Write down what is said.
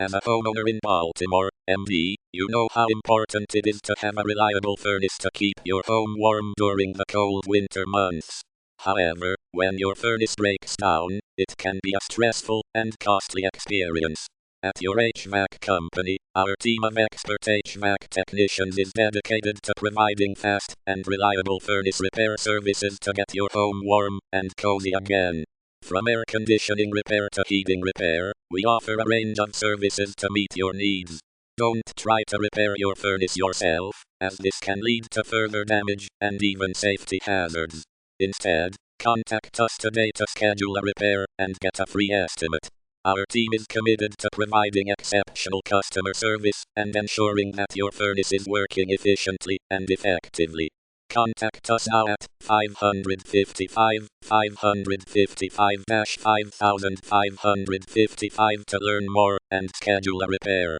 As a homeowner in Baltimore, MD, you know how important it is to have a reliable furnace to keep your home warm during the cold winter months. However, when your furnace breaks down, it can be a stressful and costly experience. At your HVAC company, our team of expert HVAC technicians is dedicated to providing fast and reliable furnace repair services to get your home warm and cozy again. From air conditioning repair to heating repair, we offer a range of services to meet your needs. Don't try to repair your furnace yourself, as this can lead to further damage and even safety hazards. Instead, contact us today to schedule a repair and get a free estimate. Our team is committed to providing exceptional customer service and ensuring that your furnace is working efficiently and effectively. Contact us now at 555-5555 to learn more and schedule a repair.